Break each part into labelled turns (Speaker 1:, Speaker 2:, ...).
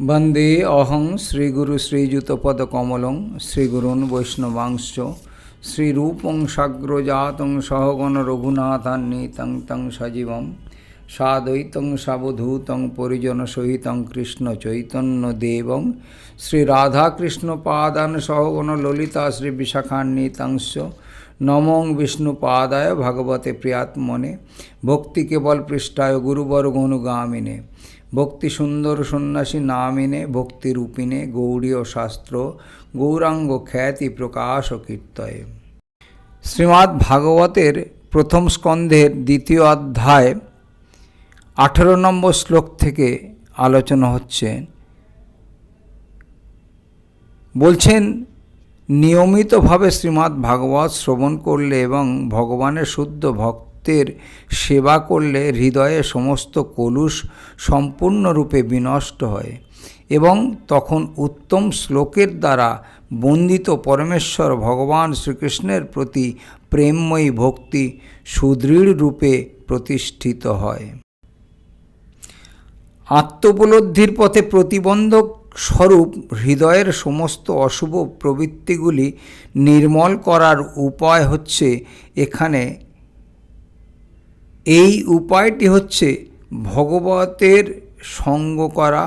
Speaker 1: वंदे अहं श्रीगुरु श्रीयुतपदकमलं श्रीगुरून् वैष्णवांश्च श्रीरूपं साग्रजातं सहगण रघुनाथान्वितं तं सजीवं साद्वैतं सावधूतं परिजनसहितं कृष्णचैतन्यदेवं श्रीराधाकृष्णपादान् सहगण ललिता श्रीविशाखान्वितंश्च नमो विष्णुपादाय भगवते प्रियात्मने भक्ति केवल पृष्ठाय गुरुवर गनुगामिने भक्ति सुंदर सन्यासी नामिने भक्ति रूपिणे गौड़ीय शास्त्र गौरांग ख्याति प्रकाश कीर्तये। श्रीमद् भागवतेर प्रथम स्कंधेर द्वितीय अध्याय 18 নম্বর শ্লোক থেকে আলোচনা হচ্ছে। বলছেন নিয়মিতভাবে শ্রীমদ্ ভাগবত শ্রবণ করলে এবং ভগবানের শুদ্ধ ভক্তের সেবা করলে হৃদয়ে সমস্ত কলুষ সম্পূর্ণরূপে বিনষ্ট হয় এবং তখন উত্তম শ্লোকের দ্বারা বন্দিত পরমেশ্বর ভগবান শ্রীকৃষ্ণের প্রতি প্রেমময়ী ভক্তি সুদৃঢ় রূপে প্রতিষ্ঠিত হয়। আত্মোপলব্ধির পথে প্রতিবন্ধক স্বরূপ হৃদয়ের সমস্ত অশুভ প্রবৃত্তিগুলি নির্মল করার উপায় হচ্ছে এখানে। এই উপায়টি হচ্ছে ভগবতের সঙ্গ করা।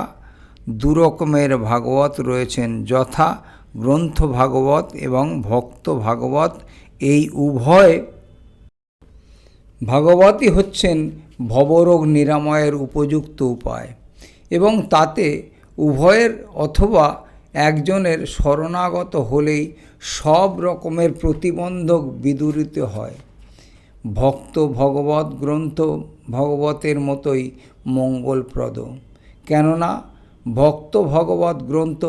Speaker 1: দুরকমের ভাগবত রয়েছেন, যথা গ্রন্থ ভাগবত এবং ভক্ত ভাগবত। এই উভয় ভাগবতই হচ্ছেন ভবরোগ নিরাময়ের উপযুক্ত উপায় এবং তাতে উভয়ের অথবা একজনের শরণাগত হলেই সব রকমের প্রতিবন্ধক বিদূরিত হয়। ভক্ত ভগবত গ্রন্থ ভগবতের মতোই মঙ্গলপ্রদ, কেননা ভক্ত ভগবত গ্রন্থ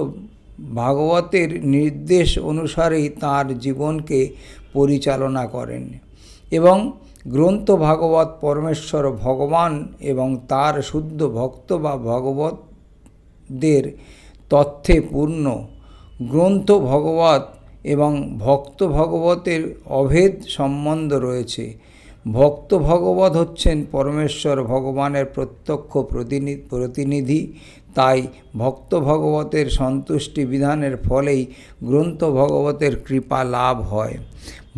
Speaker 1: ভাগবতের নির্দেশ অনুসারেই তার জীবনকে পরিচালনা করেন এবং গ্রন্থ ভাগবত পরমেশ্বর ভগবান এবং তার শুদ্ধ ভক্ত বা ভগবতদের তথ্যে পূর্ণ। গ্রন্থ ভগবত এবং ভক্ত ভগবতের অভেদ সম্বন্ধ রয়েছে। ভক্ত ভগবত হচ্ছেন পরমেশ্বর ভগবানের প্রত্যক্ষ প্রতিনিধি, তাই ভক্ত ভগবতের সন্তুষ্টি বিধানের ফলেই গ্রন্থ ভগবতের কৃপা লাভ হয়।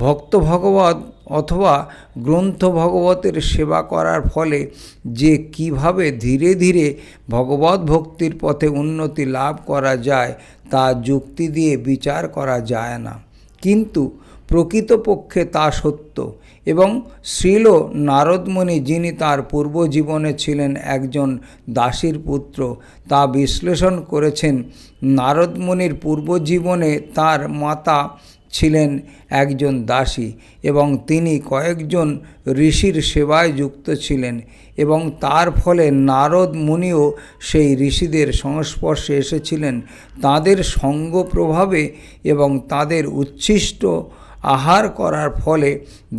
Speaker 1: ভক্ত ভগবত অথবা গ্রন্থ ভগবতের সেবা করার ফলে যে কিভাবে ধীরে ধীরে ভগবত ভক্তির পথে উন্নতি লাভ করা যায় তা যুক্তি দিয়ে বিচার করা যায় না, কিন্তু প্রকৃতপক্ষে তা সত্য। এবং শ্রীল নারদমুনি, যিনি তার পূর্বজীবনে ছিলেন একজন দাসীর পুত্র, তা বিশ্লেষণ করেছেন। নারদমুনির পূর্বজীবনে তার মাতা ছিলেন একজন দাসী এবং তিনি কয়েকজন ঋষির সেবায় যুক্ত ছিলেন এবং তার ফলে নারদ মুনিও সেই ঋষিদের সংস্পর্শে এসেছিলেন। তাদের সঙ্গ প্রভাবে এবং তাদের উচ্ছিষ্ট আহার করার ফলে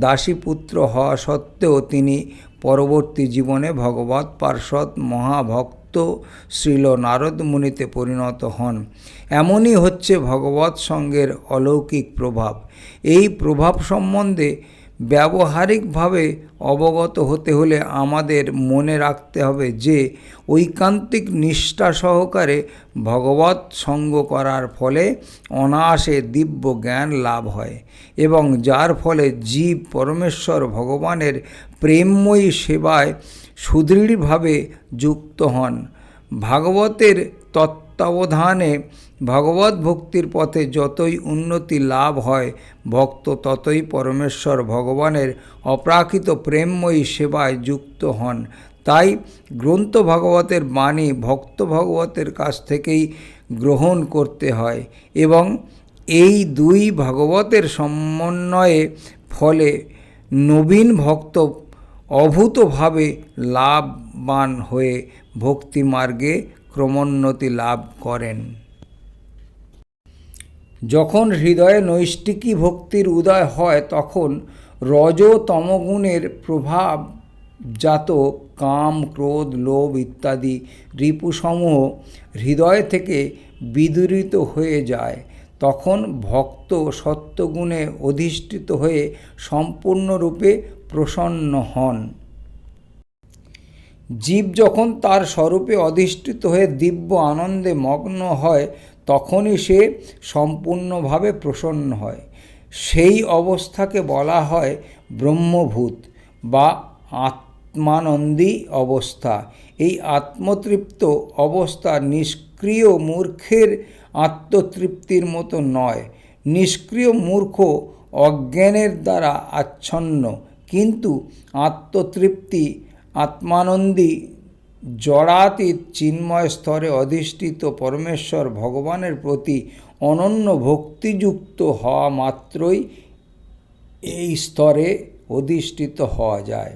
Speaker 1: দাসীপুত্র হওয়া সত্ত্বেও তিনি পরবর্তী জীবনে ভগবৎ পার্ষদ মহাভক্ত শ্রীল নারদ মুনিতে পরিণত হন। এমনই হচ্ছে ভগবৎ সঙ্গের অলৌকিক প্রভাব। এই প্রভাব সম্বন্ধে ব্যবহারিকভাবে অবগত হতে হলে আমাদের মনে রাখতে হবে যে ঐকান্তিক নিষ্ঠা সহকারে ভগবৎ সঙ্গ করার ফলে অনায়াসে দিব্য জ্ঞান লাভ হয় এবং যার ফলে জীব পরমেশ্বর ভগবানের প্রেমময়ী সেবায় সুদৃঢ়ভাবে যুক্ত হন। ভাগবতের তত্ত্বাবধানে ভগবত ভক্তির পথে যতই উন্নতি লাভ হয়, ভক্ত ততই পরমেশ্বর ভগবানের অপ্রাকৃত প্রেমময়ী সেবায় যুক্ত হন। তাই গ্রন্থ ভাগবতের বাণী ভক্ত ভগবতের কাছ থেকেই গ্রহণ করতে হয় এবং এই দুই ভাগবতের সমন্বয়ে ফলে নবীন ভক্ত অভূতভাবে লাভবান হয়ে ভক্তিমার্গে ক্রমোন্নতি লাভ করেন। যখন হৃদয়ে নৈষ্ঠিকী ভক্তির উদয় হয় তখন রজ তমগুণের প্রভাবজাত কাম ক্রোধ লোভ ইত্যাদি রিপুসমূহ হৃদয় থেকে বিদূরিত হয়ে যায়। তখন ভক্ত সত্যগুণে অধিষ্ঠিত হয়ে সম্পূর্ণরূপে প্রসন্ন হন। জীব যখন তার স্বরূপে অধিষ্ঠিত হয়ে দিব্য আনন্দে মগ্ন হয় তখনই সে সম্পূর্ণভাবে প্রসন্ন হয়। সেই অবস্থাকে বলা হয় ব্রহ্মভূত বা আত্মানন্দী অবস্থা। এই আত্মতৃপ্ত অবস্থা নিষ্ক্রিয় মূর্খের আত্মতৃপ্তির মতো নয়। নিষ্ক্রিয় মূর্খ অজ্ঞানের দ্বারা আচ্ছন্ন, কিন্তু আত্মতৃপ্তি আত্মানন্দী জড়াতীত চিন্ময় স্তরে অধিষ্ঠিত পরমেশ্বর ভগবানের প্রতি অনন্য ভক্তিযুক্ত হওয়া মাত্রই এই স্তরে অধিষ্ঠিত হওয়া যায়।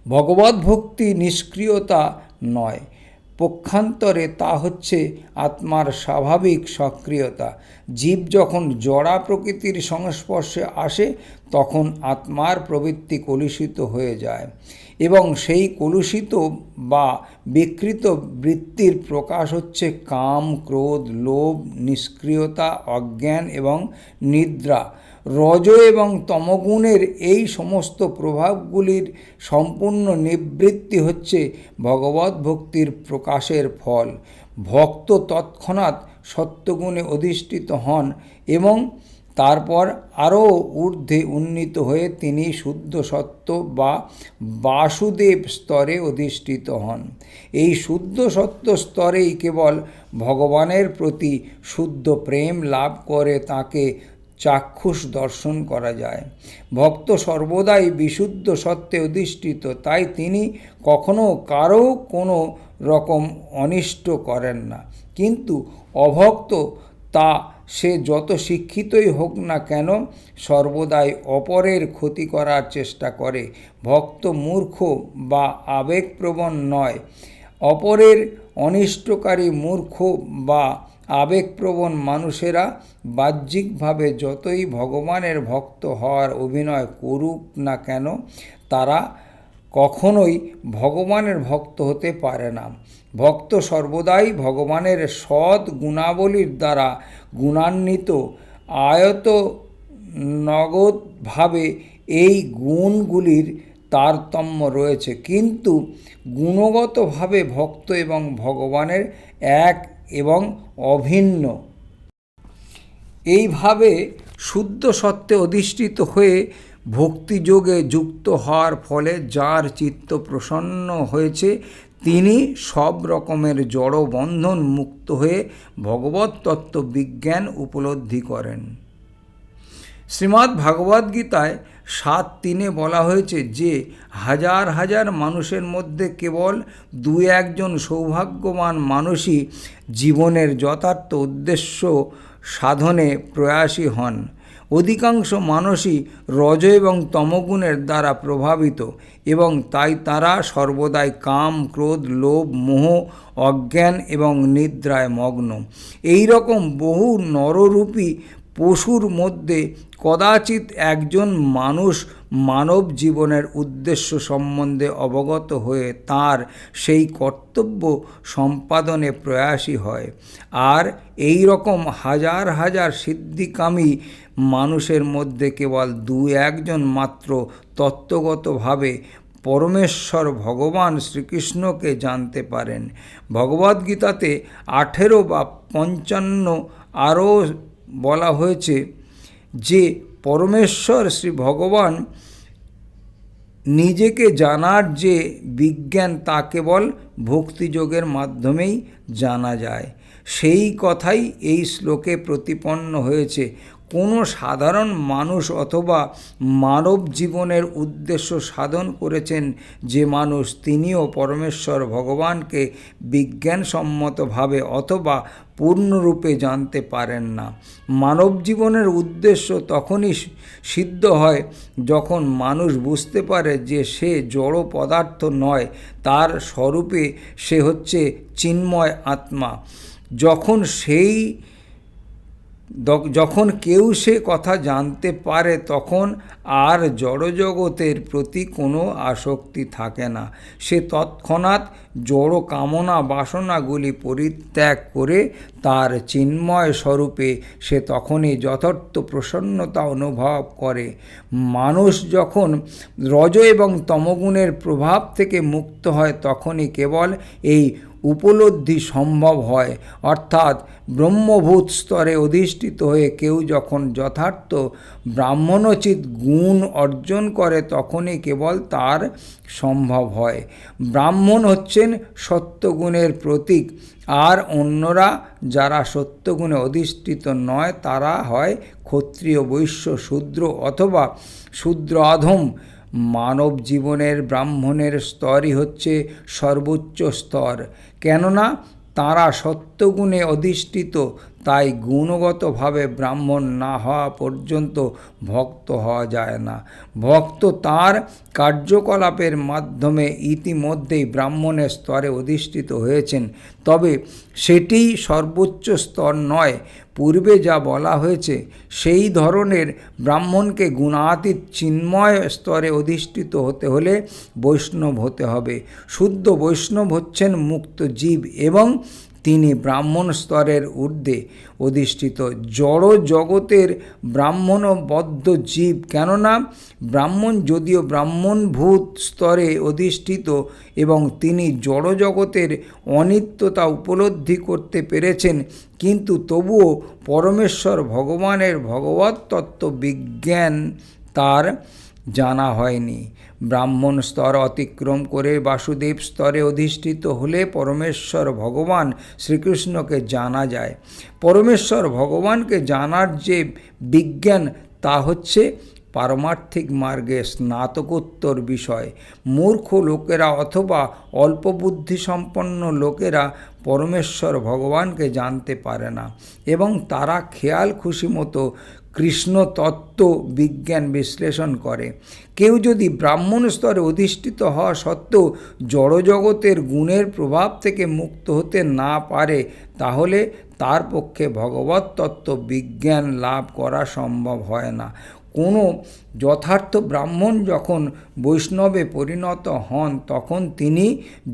Speaker 1: ভগবত ভক্তি নিষ্ক্রিয়তা নয়, পক্ষান্তরে তা হচ্ছে আত্মার স্বাভাবিক সক্রিয়তা। জীব যখন জড়া প্রকৃতির সংস্পর্শে আসে তখন আত্মার প্রবৃত্তি কলুষিত হয়ে যায় এবং সেই কলুষিত বা বিকৃত বৃত্তির প্রকাশ হচ্ছে কাম, ক্রোধ, লোভ, নিষ্ক্রিয়তা, অজ্ঞান এবং নিদ্রা। রজ এবং তমগুণের এই সমস্ত প্রভাবগুলির সম্পূর্ণ নিবৃত্তি হচ্ছে ভগবত ভক্তির প্রকাশের ফল। ভক্ত তৎক্ষণাৎ সত্যগুণে অধিষ্ঠিত হন এবং তারপর আরও ঊর্ধ্বে উন্নীত হয়ে তিনি শুদ্ধ সত্ত্ব বা বাসুদেব স্তরে অধিষ্ঠিত হন। এই শুদ্ধ সত্ত্ব স্তরেই কেবল ভগবানের প্রতি শুদ্ধ প্রেম লাভ করে তাকে চাক্ষুষ দর্শন করা যায়। ভক্ত সর্বদাই বিশুদ্ধ সত্ত্বে অধিষ্ঠিত, তাই তিনি কখনো কারো কোনো রকম অনিষ্ট করেন না। কিন্তু অভক্ত, তা সে যত শিক্ষিতই হোক না কেন, সর্বদাই অপরের ক্ষতি করার চেষ্টা করে। ভক্ত মূর্খ বা আবেগপ্রবণ নয়। অপরের অনিষ্টকারী মূর্খ বা আবেগপ্রবণ মানুষেরা বাহ্যিকভাবে যতই ভগবানের ভক্ত হওয়ার অভিনয় করুক না কেন, তারা কখনোই ভগবানের ভক্ত হতে পারে না। ভক্ত সর্বদাই ভগবানের সৎ গুণাবলীর দ্বারা গুণান্বিত। আয়ত নগদভাবে এই গুণগুলির তারতম্য রয়েছে, কিন্তু গুণগতভাবে ভক্ত এবং ভগবানের এক এবং অভিন্ন। এইভাবে শুদ্ধ সত্ত্বে অধিষ্ঠিত হয়ে ভক্তিযোগে যুক্ত হওয়ার ফলে যার চিত্ত প্রসন্ন হয়েছে তিনি সব রকমের জড় বন্ধন মুক্ত হয়ে ভগবত তত্ত্ব বিজ্ঞান উপলব্ধি করেন। শ্রীমদ্ ভগবদ্গীতায় 7:3 বলা হয়েছে যে হাজার হাজার মানুষের মধ্যে কেবল 2-1 সৌভাগ্যবান মানুষই জীবনের যথার্থ উদ্দেশ্য সাধনে প্রয়াসী হন। অধিকাংশ মানুষই রজ এবং তমগুণের দ্বারা প্রভাবিত এবং তাই তারা সর্বদাই কাম, ক্রোধ, লোভ, মোহ, অজ্ঞান এবং নিদ্রায় মগ্ন। এই রকম বহু নররূপী পশুর মধ্যে কদাচিৎ একজন মানুষ মানব জীবনের উদ্দেশ্য সম্বন্ধে অবগত হয়ে তার সেই কর্তব্য সম্পাদনে প্রয়াসী হয়। আর এই রকম হাজার হাজার সিদ্ধিকামী মানুষের মধ্যে কেবল 2-1 মাত্র তত্ত্বগতভাবে পরমেশ্বর ভগবান শ্রীকৃষ্ণকে জানতে পারেন। ভগবদ্গীতাতে 18 বা 55 আরও বলা হয়েছে যে পরমেশ্বর শ্রী ভগবান নিজেকে জানার যে বিজ্ঞান তা কেবল ভক্তিযোগের মাধ্যমেই জানা যায়। সেই কথাই এই শ্লোকে প্রতিপন্ন হয়েছে। কোনো সাধারণ মানুষ অথবা মানব জীবনের উদ্দেশ্য সাধন করেছেন যে মানুষ, তিনিও পরমেশ্বর ভগবানকে বিজ্ঞানসম্মতভাবে অথবা পূর্ণরূপে জানতে পারেন না। মানব জীবনের উদ্দেশ্য তখনই সিদ্ধ হয় যখন মানুষ বুঝতে পারে যে সে জড় পদার্থ নয়, তার স্বরূপে সে হচ্ছে চিন্ময় আত্মা। যখন সেই যখন কেউ সে কথা জানতে পারে তখন আর জড়জগতের প্রতি কোনো আসক্তি থাকে না। সে তৎক্ষণাৎ জড় কামনা বাসনাগুলি পরিত্যাগ করে তার চিন্ময় স্বরূপে সে তখনই যথার্থ প্রসন্নতা অনুভব করে। মানুষ যখন রজ এবং তমগুণের প্রভাব থেকে মুক্ত হয় তখনই কেবল এই উপলব্ধি সম্ভব হয়, অর্থাৎ ব্রহ্মভূত স্তরে অধিষ্ঠিত হয়ে কেউ যখন যথার্থ ব্রাহ্মণোচিত গুণ অর্জন করে তখনই কেবল তার সম্ভব হয়। ব্রাহ্মণ হচ্ছেন সত্যগুণের প্রতীক, আর অন্যরা যারা সত্যগুণে অধিষ্ঠিত নয় তারা হয় ক্ষত্রিয়, বৈশ্য, শূদ্র অথবা শূদ্র অধম। মানব জীবনের ব্রাহ্মণের স্তরই হচ্ছে সর্বোচ্চ স্তর, কেননা তারা সত্যগুণে অধিষ্ঠিত। তাই গুণগতভাবে ব্রাহ্মণ না হওয়া পর্যন্ত ভক্ত হওয়া যায় না। ভক্ত তার কার্যকলাপের মাধ্যমে ইতিমধ্যেই ব্রাহ্মণের স্তরে অধিষ্ঠিত হয়েছেন, তবে সেটিই সর্বোচ্চ স্তর নয়। পূর্বে যা বলা হয়েছে সেই ধরনের ব্রাহ্মণকে গুণাতীত চিন্ময় স্তরে অধিষ্ঠিত হতে হলে বৈষ্ণব হতে হবে। শুদ্ধ বৈষ্ণব হচ্ছেন মুক্ত জীব এবং তিনি ব্রাহ্মণ স্তরের ঊর্ধ্বে অধিষ্ঠিত। জড় জগতের ব্রাহ্মণবদ্ধ জীব, কেননা ব্রাহ্মণ যদিও ব্রাহ্মণভূত স্তরে অধিষ্ঠিত এবং তিনি জড় জগতের অনিত্যতা উপলব্ধি করতে পেরেছেন, কিন্তু তবুও পরমেশ্বর ভগবানের ভগবত তত্ত্ব বিজ্ঞান তার জানা হয়নি। ব্রাহ্মণ স্তর অতিক্রম করে বাসুদেব স্তরে অধিষ্ঠিত হলে পরমেশ্বর ভগবান শ্রীকৃষ্ণকে জানা যায়। পরমেশ্বর ভগবানকে জানার যে বিজ্ঞান তা হচ্ছে পারমার্থিক মার্গে স্নাতকোত্তর বিষয়। মূর্খ লোকেরা অথবা অল্প বুদ্ধিসম্পন্ন লোকেরা পরমেশ্বর ভগবানকে জানতে পারে না এবং তারা খেয়াল খুশি মতো কৃষ্ণ তত্ত্ব বিজ্ঞান বিশ্লেষণ করে। কেউ যদি ব্রাহ্মণ স্তরে অধিষ্ঠিত হওয়া সত্ত্বেও জড়জগতের গুণের প্রভাব থেকে মুক্ত হতে না পারে তাহলে তার পক্ষে ভগবত তত্ত্ব বিজ্ঞান লাভ করা সম্ভব হয় না। কোনো যথার্থ ব্রাহ্মণ যখন বৈষ্ণবে পরিণত হন তখন তিনি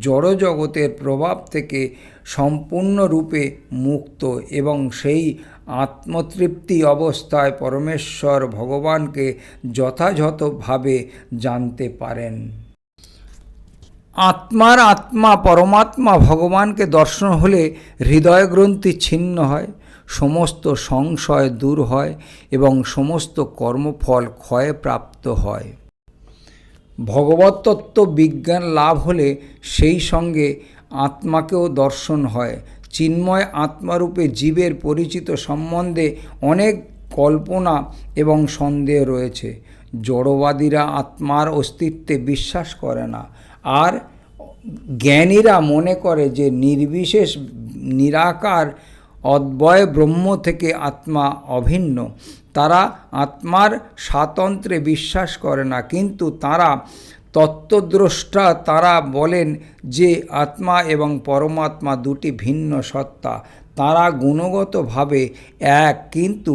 Speaker 1: জড়জগতের প্রভাব থেকে সম্পূর্ণরূপে মুক্ত এবং সেই আত্মতৃপ্তি অবস্থায় পরমেশ্বর ভগবানকে যথাযথভাবে জানতে পারেন। আত্মার আত্মা পরমাত্মা ভগবানকে দর্শন হলে হৃদয়গ্রন্থি ছিন্ন হয়, সমস্ত সংশয় দূর হয় এবং সমস্ত কর্মফল ক্ষয়ে প্রাপ্ত হয়। ভগবত তত্ত্ব বিজ্ঞান লাভ হলে সেই সঙ্গে আত্মাকেও দর্শন হয়। চিন্ময় আত্মারূপে জীবের পরিচিত সম্বন্ধে অনেক কল্পনা এবং সন্দেহ রয়েছে। জড়বাদীরা আত্মার অস্তিত্বে বিশ্বাস করে না, আর জ্ঞানীরা মনে করে যে নির্বিশেষ নিরাকার অদ্বয় ব্রহ্ম থেকে আত্মা অভিন্ন। তারা আত্মার স্বাতন্ত্র্যে বিশ্বাস করে না, কিন্তু তারা তত্ত্বদ্রষ্টা। তারা বলেন যে আত্মা এবং পরমাত্মা দুটি ভিন্ন সত্তা। তারা গুণগতভাবে এক, কিন্তু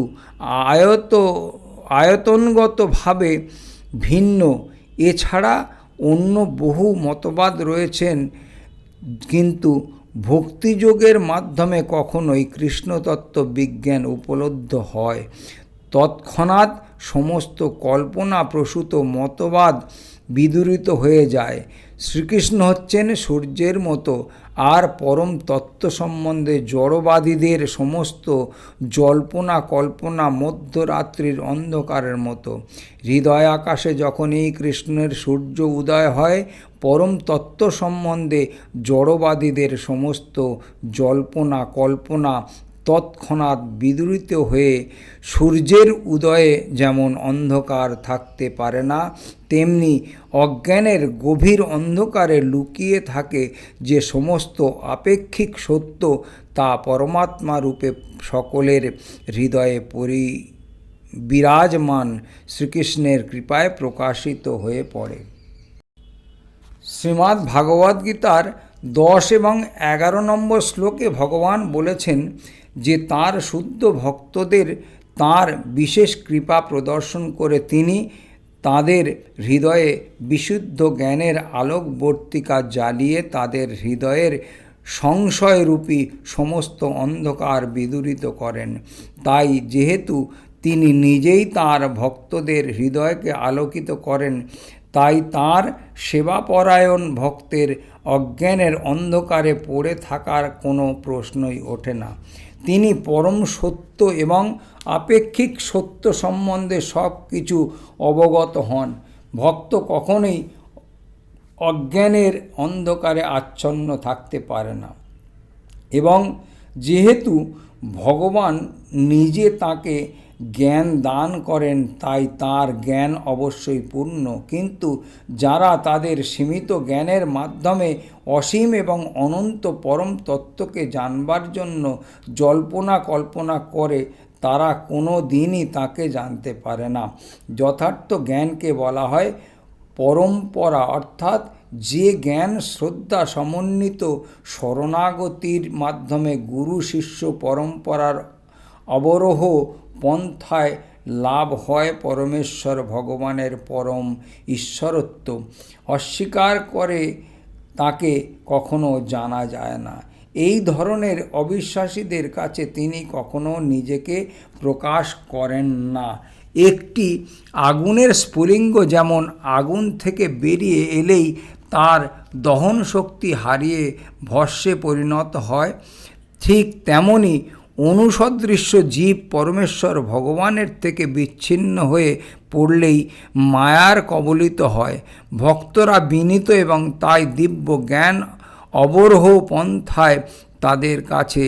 Speaker 1: আয়তনগতভাবে ভিন্ন। এছাড়া অন্য বহু মতবাদ রয়েছেন, কিন্তু ভক্তিযোগের মাধ্যমে কখনোই কৃষ্ণতত্ত্ব বিজ্ঞান উপলব্ধ হয়। তৎক্ষণাৎ সমস্ত কল্পনাপ্রসূত মতবাদ বিদূরিত হয়ে যায়। শ্রীকৃষ্ণ হচ্ছেন সূর্যের মতো, আর পরম তত্ত্ব সম্বন্ধে জড়বাদীদের সমস্ত জল্পনা কল্পনা মধ্যরাত্রির অন্ধকারের মতো। হৃদয় আকাশে যখন এই কৃষ্ণের সূর্য উদয় হয়, পরম তত্ত্ব সম্বন্ধে জড়বাদীদের সমস্ত জল্পনা কল্পনা তৎক্ষণাৎ বিদূরিত হয়ে সূর্যের উদয়ে যেমন অন্ধকার থাকতে পারে না, তেমনি অজ্ঞানের গভীর অন্ধকারে লুকিয়ে থাকে যে সমস্ত আপেক্ষিক সত্য তা পরমাত্মা রূপে সকলের হৃদয়ে বিরাজমান শ্রীকৃষ্ণের কৃপায় প্রকাশিত হয়ে পড়ে। শ্রীমদ্ ভাগবত গীতার 10 এবং 11 নম্বর শ্লোকে ভগবান বলেছেন, যে তার শুদ্ধ ভক্তদের তার বিশেষ কৃপা প্রদর্শন করে তিনি তাদের হৃদয়ে বিশুদ্ধ জ্ঞানের আলোকবর্তিকা জ্বালিয়ে তাদের হৃদয়ের সংশয়রূপী সমস্ত অন্ধকার বিদূরিত করেন। তাই যেহেতু তিনি নিজেই তাঁর ভক্তদের হৃদয়কে আলোকিত করেন, তাই তাঁর সেবাপরায়ণ ভক্তের অজ্ঞানের অন্ধকারে পড়ে থাকার কোনো প্রশ্নই ওঠে না। তিনি পরম সত্য এবং আপেক্ষিক সত্য সম্বন্ধে সব কিছু অবগত হন। ভক্ত কখনোই অজ্ঞানের অন্ধকারে আচ্ছন্ন থাকতে পারে না। এবং যেহেতু ভগবান নিজে তাকে জ্ঞান দান করেন, তাই তার জ্ঞান অবশ্যই পূর্ণ। কিন্তু যারা তাদের সীমিত জ্ঞানের মাধ্যমে অসীম এবং অনন্ত পরম তত্ত্বকে জানবার জন্য জল্পনা কল্পনা করে, তারা কোনো দিনই তাকে জানতে পারে না। যথার্থ জ্ঞানকে বলা হয় পরম্পরা, অর্থাৎ যে জ্ঞান শ্রদ্ধা সমন্বিত শরণাগতির মাধ্যমে গুরু শিষ্য পরম্পরার অবরোহ পন্থায় লাভ হয়। পরমেশ্বর ভগবানের পরম ঈশ্বরত্ব অস্বীকার করে তাকে কখনো জানা যায় না। এই ধরনের অবিশ্বাসীদের কাছে তিনি কখনো নিজেকে প্রকাশ করেন না। একটি আগুনের স্ফুলিঙ্গ যেমন আগুন থেকে বেরিয়ে এলেই তার দহন শক্তি হারিয়ে ভস্মে পরিণত হয়, ঠিক তেমনি অনুসদৃশ্য জীব পরমেশ্বর ভগবানের থেকে বিচ্ছিন্ন হয়ে পড়লেই মায়ার কবলিত হয়। ভক্তরা বিনীত এবং তাই দিব্য জ্ঞান অবরোহ পন্থায় তাদের কাছে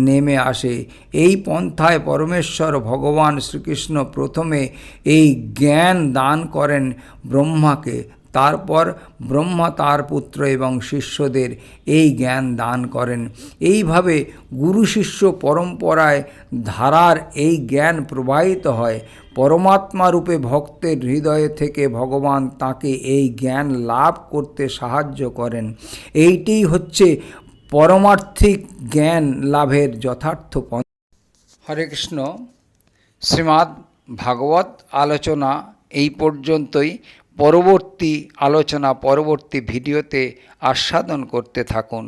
Speaker 1: নেমে আসে। এই পন্থায় পরমেশ্বর ভগবান শ্রীকৃষ্ণ প্রথমে এই জ্ঞান দান করেন ব্রহ্মাকে, তারপর ব্রহ্মা তার পুত্র এবং শিষ্যদের এই জ্ঞান দান করেন। এইভাবে গুরু শিষ্য পরম্পরায় ধারার এই জ্ঞান প্রবাহিত হয়। পরমাত্মা রূপে ভক্তের হৃদয় থেকে ভগবান তাকে এই জ্ঞান লাভ করতে সাহায্য করেন। এইটিই হচ্ছে পরমার্থিক জ্ঞান লাভের যথার্থ পন্থা। হরে কৃষ্ণ। শ্রীমদ্ ভাগবত আলোচনা এই পর্যন্তই। পরবর্তী আলোচনা পরবর্তী ভিডিওতে আস্বাদন করতে থাকুন।